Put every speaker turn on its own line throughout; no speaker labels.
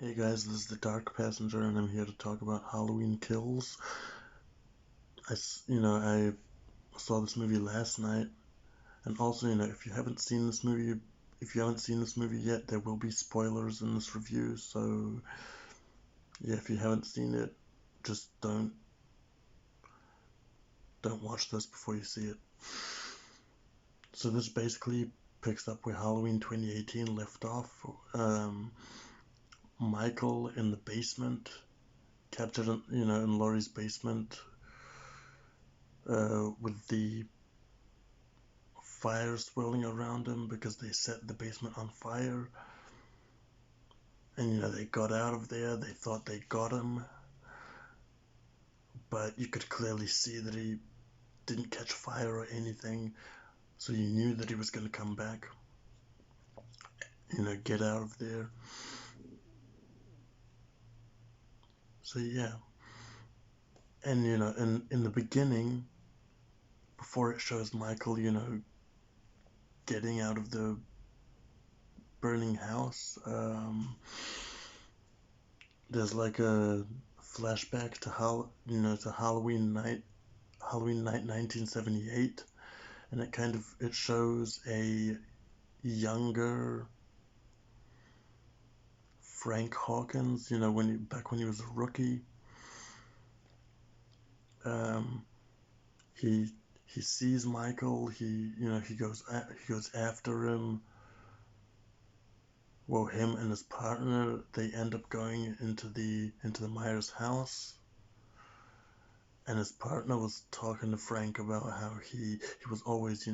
Hey guys, this is the Dark Passenger, and I'm here to talk about Halloween Kills. I saw this movie last night, and also, if you haven't seen this movie yet, there will be spoilers in this review. So, yeah, if you haven't seen it, just don't watch this before you see it. So this basically picks up where Halloween 2018 left off. Michael in the basement, captured in Laurie's basement, with the fire swirling around him because they set the basement on fire. And they got out of there. They thought they got him, but you could clearly see that he didn't catch fire or anything. So you knew that he was going to come back. Get out of there. So yeah. And in the beginning, before it shows Michael, getting out of the burning house, there's like a flashback to Halloween night 1978, and it shows a younger Frank Hawkins, back when he was a rookie. He sees Michael. He goes after him. Well, him and his partner, they end up going into the Myers house, and his partner was talking to Frank about how he was always,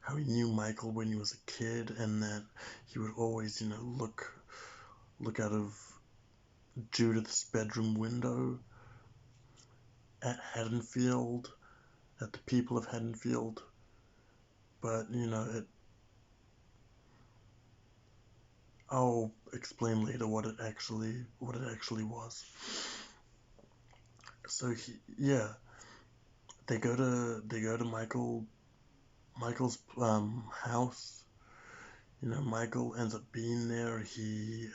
how he knew Michael when he was a kid, and that he would always, look out of Judith's bedroom window at Haddonfield, at the people of Haddonfield. But I'll explain later what it actually was. So they go to Michael's house. Michael ends up being there. He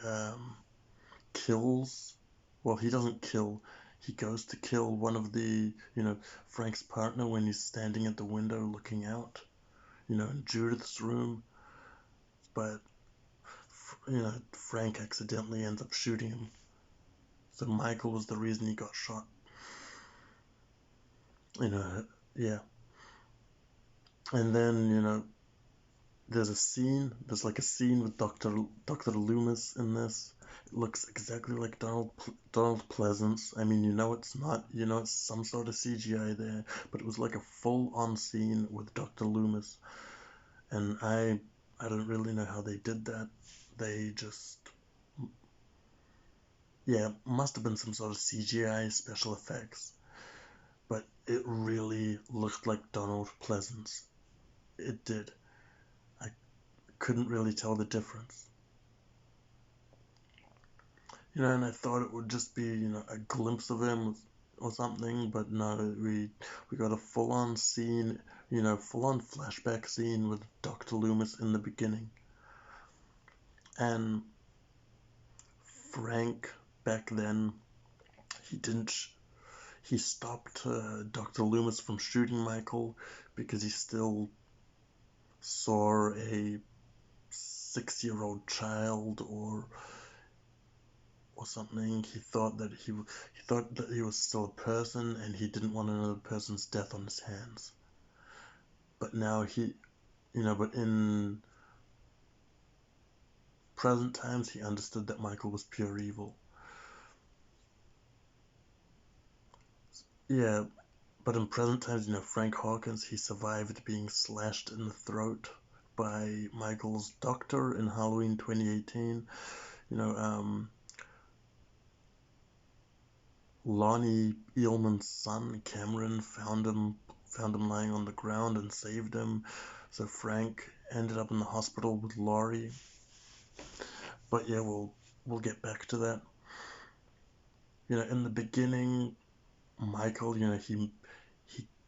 kills. Well, he doesn't kill. He goes to kill one of the, Frank's partner when he's standing at the window looking out, in Judith's room. But, Frank accidentally ends up shooting him. So Michael was the reason he got shot. Yeah. And then, there's like a scene with Dr. Loomis in this. It looks exactly like Donald Pleasance. I mean, it's not, it's some sort of CGI there, but it was like a full-on scene with Dr. Loomis. And I don't really know how they did that. They just, must have been some sort of CGI special effects. But it really looked like Donald Pleasance. It did. I couldn't really tell the difference. And I thought it would just be, a glimpse of him or something, but no, we got a full-on scene, full-on flashback scene with Dr. Loomis in the beginning. And Frank, back then, he stopped Dr. Loomis from shooting Michael because he still saw a 6-year-old child or something. He thought that he was still a person, and he didn't want another person's death on his hands. But now but in present times, he understood that Michael was pure evil. Yeah, but in present times, Frank Hawkins, he survived being slashed in the throat by Michael's doctor in Halloween 2018. Lonnie Eelman's son, Cameron, found him lying on the ground and saved him. So Frank ended up in the hospital with Laurie. But yeah, we'll get back to that. In the beginning, Michael, he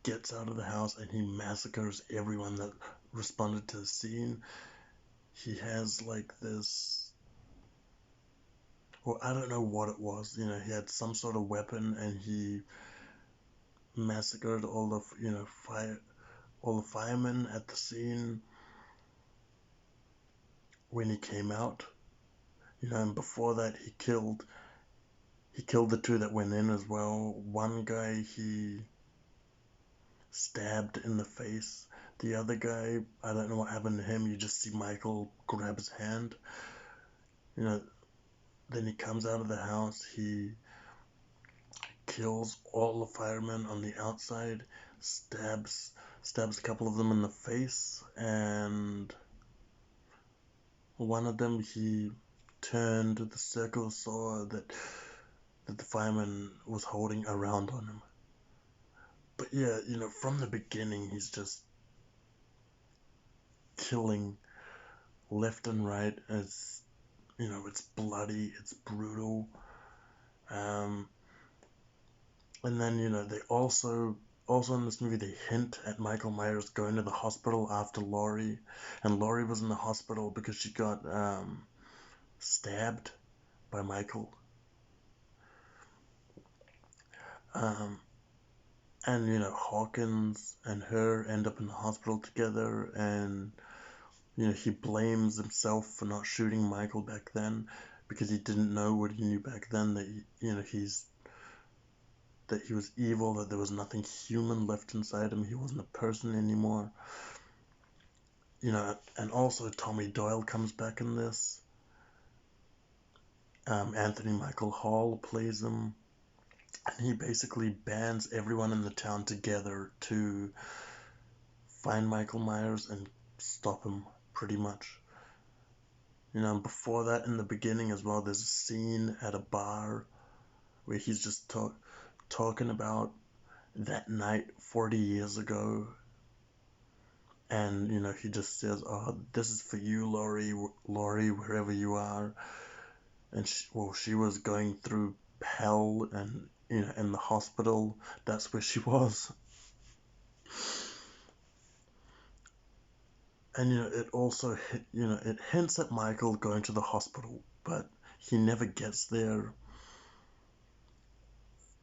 gets out of the house and he massacres everyone that responded to the scene. He has like this or I don't know what it was. He had some sort of weapon, and he massacred all the all the firemen at the scene when he came out. And before that, he killed the two that went in as well. One guy he stabbed in the face. The other guy, I don't know what happened to him. You just see Michael grab his hand. Then he comes out of the house. He kills all the firemen on the outside, stabs a couple of them in the face, and one of them he turned the circular saw that the fireman was holding around on him. But yeah, from the beginning he's just killing left and right. It's bloody, it's brutal. And then, they also in this movie, they hint at Michael Myers going to the hospital after Laurie. And Laurie was in the hospital because she got stabbed by Michael. And, Hawkins and her end up in the hospital together. And, he blames himself for not shooting Michael back then because he didn't know what he knew back then, that, that he was evil, that there was nothing human left inside him. He wasn't a person anymore. And also Tommy Doyle comes back in this. Anthony Michael Hall plays him. And he basically bands everyone in the town together to find Michael Myers and stop him, pretty much. Before that, in the beginning as well, there's a scene at a bar where he's just talking about that night 40 years ago. And, he just says, "Oh, this is for you, Laurie, wherever you are." And she was going through hell, and, in the hospital, that's where she was. And, it also, it hints at Michael going to the hospital, but he never gets there.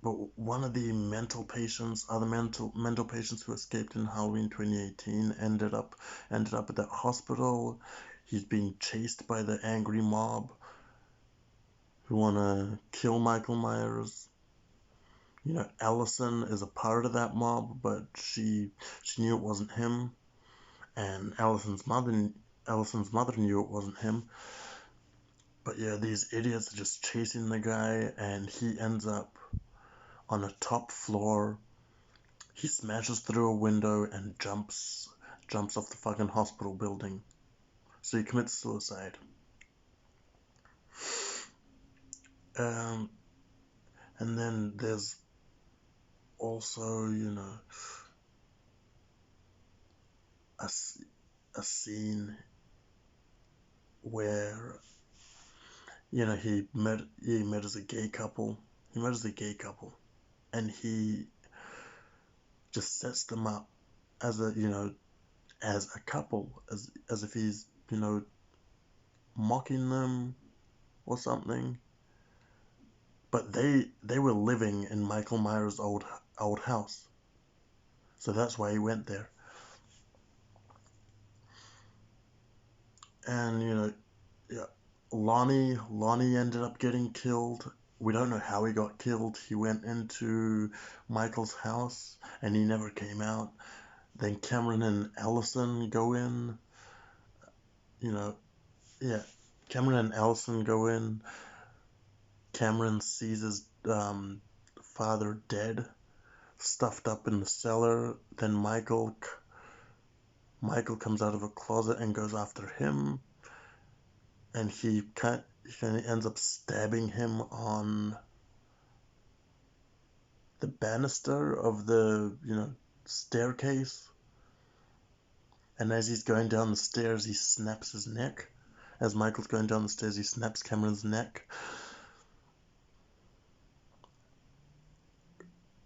But one of the other mental patients who escaped in Halloween 2018 ended up at that hospital. He's being chased by the angry mob who want to kill Michael Myers. Allison is a part of that mob, but she knew it wasn't him, and Allison's mother knew it wasn't him. But yeah, these idiots are just chasing the guy, and he ends up on a top floor. He smashes through a window and jumps off the fucking hospital building. So he commits suicide. And then there's also, a scene where, he murders a gay couple. And he just sets them up as a couple, as if he's, mocking them or something. But they were living in Michael Myers' old house, so that's why he went there. And yeah, Lonnie ended up getting killed. We don't know how he got killed. He went into Michael's house and he never came out. Then Cameron and Allison go in. Cameron and Allison go in. Cameron sees his father dead, stuffed up in the cellar. Then Michael comes out of a closet and goes after him, and he ends up stabbing him on the banister of the staircase. And as he's going down the stairs, he snaps his neck. As Michael's going down the stairs, he snaps Cameron's neck.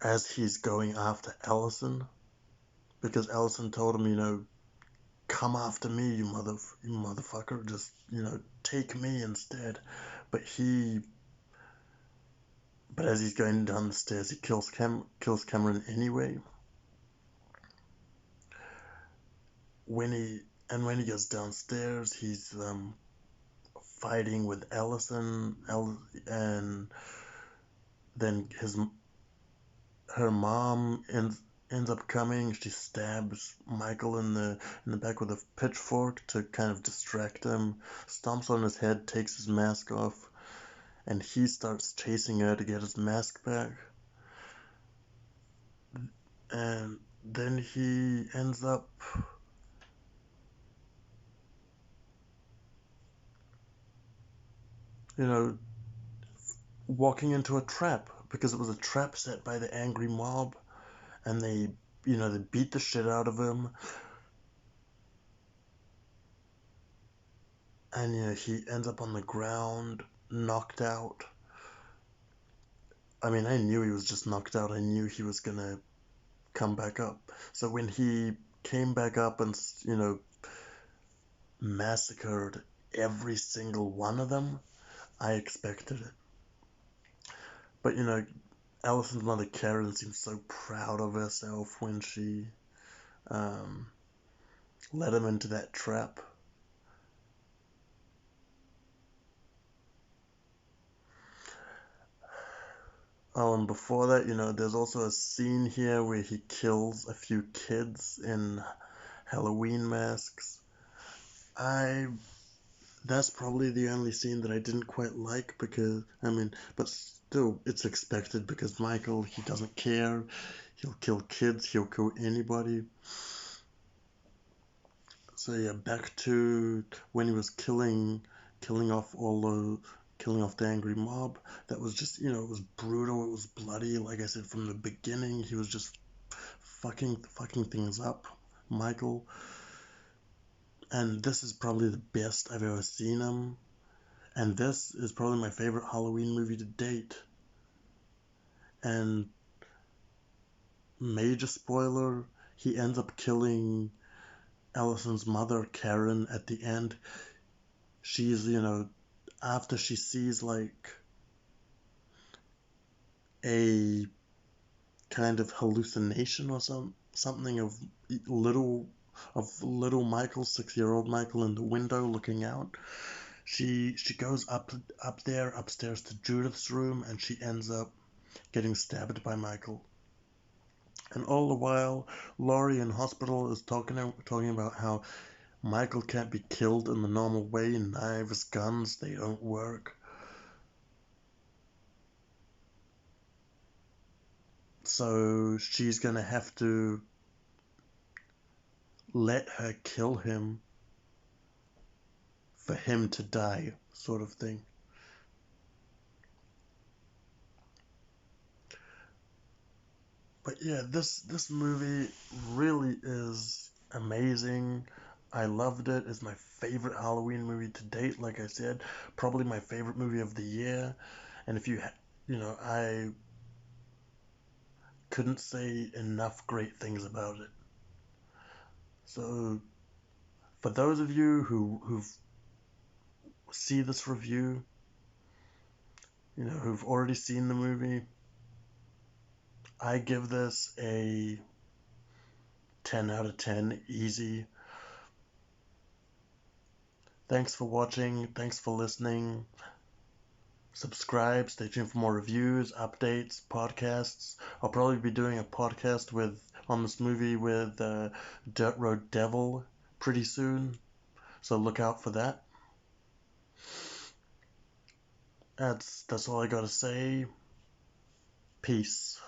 As he's going after Allison, because Allison told him, come after me, you motherfucker, just, take me instead. But he But as he's going down the stairs, he kills Cameron anyway. When he gets downstairs, he's fighting with Allison, and then her mom ends up coming. She stabs Michael in the back with a pitchfork to kind of distract him. Stomps on his head, takes his mask off, and he starts chasing her to get his mask back. And then he ends up, you know, walking into a trap because it was a trap set by the angry mob, and they beat the shit out of him. And he ends up on the ground, knocked out. I mean, I knew he was just knocked out. I knew he was gonna come back up. So when he came back up and massacred every single one of them, I expected it. But Allison's mother Karen seems so proud of herself when she let him into that trap. Oh, and before that, there's also a scene here where he kills a few kids in Halloween masks. That's probably the only scene that I didn't quite like but still, it's expected because Michael, he doesn't care. He'll kill kids, he'll kill anybody. So yeah, back to when he was killing off the angry mob. That was just, it was brutal, it was bloody. Like I said from the beginning, he was just fucking things up, Michael. And this is probably the best I've ever seen him. And this is probably my favorite Halloween movie to date. And major spoiler, he ends up killing Allison's mother, Karen, at the end. She's, after she sees like a kind of hallucination or something of little Michael, 6-year-old Michael in the window looking out. She goes up there upstairs to Judith's room, and she ends up getting stabbed by Michael. And all the while, Laurie in hospital is talking about how Michael can't be killed in the normal way. Knives, guns, they don't work. So she's gonna have to let her kill him for him to die, sort of thing. But yeah, this movie really is amazing. I loved it. It's my favorite Halloween movie to date. Like I said, probably my favorite movie of the year. And if I couldn't say enough great things about it. So for those of you who see this review, who've already seen the movie, I give this a 10 out of 10, easy. Thanks for watching. Thanks for listening. Subscribe. Stay tuned for more reviews, updates, podcasts. I'll probably be doing a podcast on this movie with Dirt Road Devil pretty soon. So look out for that. That's all I gotta say. Peace.